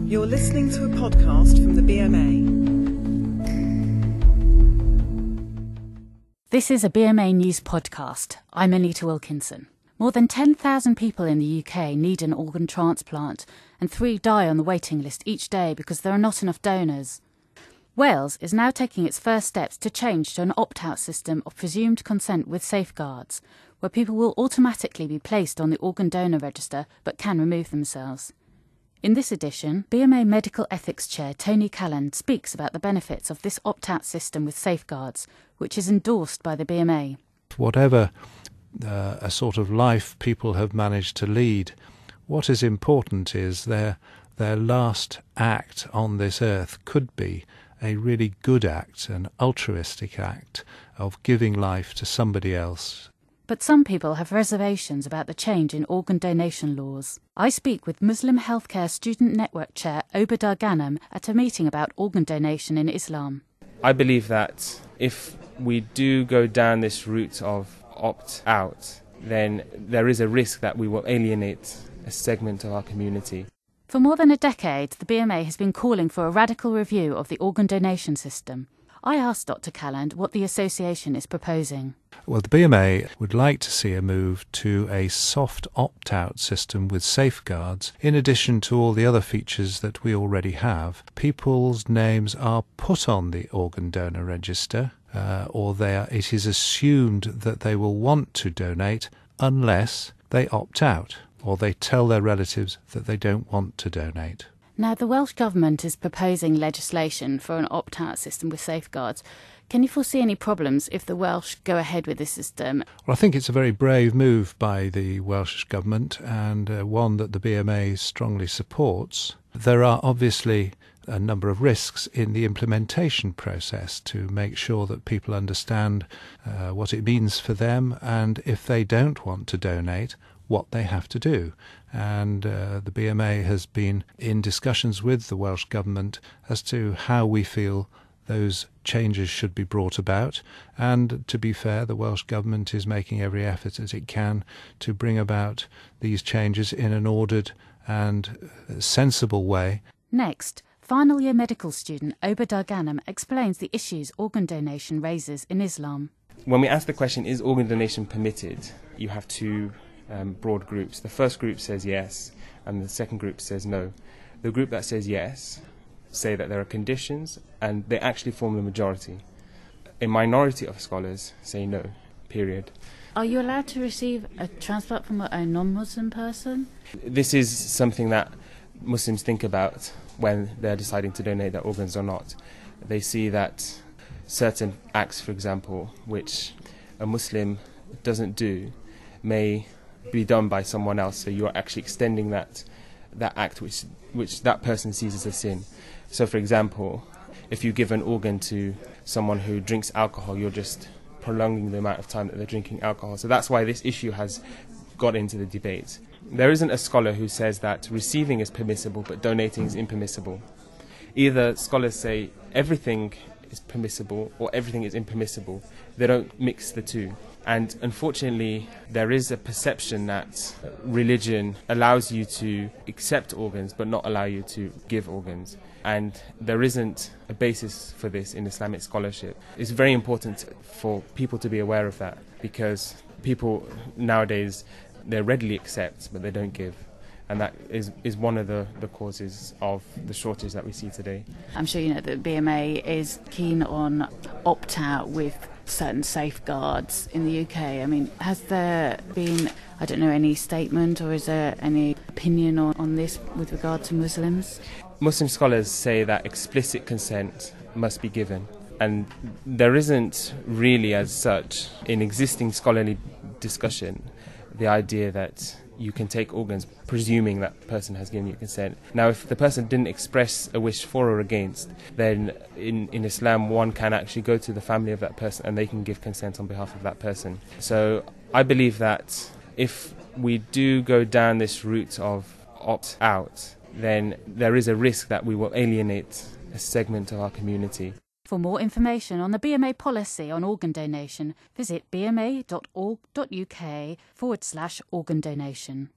You're listening to a podcast from the BMA. This is a BMA News podcast. I'm Anita Wilkinson. More than 10,000 people in the UK need an organ transplant, and 3 die on the waiting list each day because there are not enough donors. Wales is now taking its first steps to change to an opt-out system of presumed consent with safeguards, where people will automatically be placed on the organ donor register but can remove themselves. In this edition, BMA Medical Ethics Chair Tony Callan speaks about the benefits of this opt-out system with safeguards, which is endorsed by the BMA. Whatever a sort of life people have managed to lead, what is important is their last act on this earth could be a really good act, an altruistic act of giving life to somebody else. But some people have reservations about the change in organ donation laws. I speak with Muslim Healthcare Student Network Chair Obadar Ghanem at a meeting about organ donation in Islam. I believe that if we do go down this route of opt-out, then there is a risk that we will alienate a segment of our community. For more than a decade, the BMA has been calling for a radical review of the organ donation system. I asked Dr. Callan what the association is proposing. Well, the BMA would like to see a move to a soft opt-out system with safeguards. In addition to all the other features that we already have, people's names are put on the organ donor register, it is assumed that they will want to donate unless they opt out or they tell their relatives that they don't want to donate. Now, the Welsh Government is proposing legislation for an opt-out system with safeguards. Can you foresee any problems if the Welsh go ahead with this system? Well, I think it's a very brave move by the Welsh Government and one that the BMA strongly supports. There are obviously a number of risks in the implementation process to make sure that people understand what it means for them, and if they don't want to donate, what they have to do. And the BMA has been in discussions with the Welsh Government as to how we feel those changes should be brought about. And to be fair, the Welsh Government is making every effort as it can to bring about these changes in an ordered and sensible way. Next, final year medical student Obadar Ghanem explains the issues organ donation raises in Islam. When we ask the question, is organ donation permitted, you have two broad groups. The first group says yes, and the second group says no. The group that says yes say that there are conditions, and they actually form the majority. A minority of scholars say no, period. Are you allowed to receive a transplant from a non-Muslim person? This is something that Muslims think about when they're deciding to donate their organs or not. They see that certain acts, for example, which a Muslim doesn't do, may be done by someone else, so you're actually extending that act which that person sees as a sin. So, for example, if you give an organ to someone who drinks alcohol, you're just prolonging the amount of time that they're drinking alcohol. So that's why this issue has got into the debate. There isn't a scholar who says that receiving is permissible but donating is impermissible. Either scholars say everything is permissible or everything is impermissible. They don't mix the two. And unfortunately, there is a perception that religion allows you to accept organs but not allow you to give organs. And there isn't a basis for this in Islamic scholarship. It's very important for people to be aware of that, because people nowadays, they readily accept but they don't give. And that is one of the causes of the shortage that we see today. I'm sure you know that BMA is keen on opt-out with certain safeguards in the UK. I mean, has there been, any statement or is there any opinion on this with regard to Muslims? Muslim scholars say that explicit consent must be given. And there isn't really as such in existing scholarly discussion the idea that you can take organs presuming that person has given you consent. Now, if the person didn't express a wish for or against, then in Islam one can actually go to the family of that person and they can give consent on behalf of that person. So I believe that if we do go down this route of opt-out, then there is a risk that we will alienate a segment of our community. For more information on the BMA policy on organ donation, visit bma.org.uk/organ donation.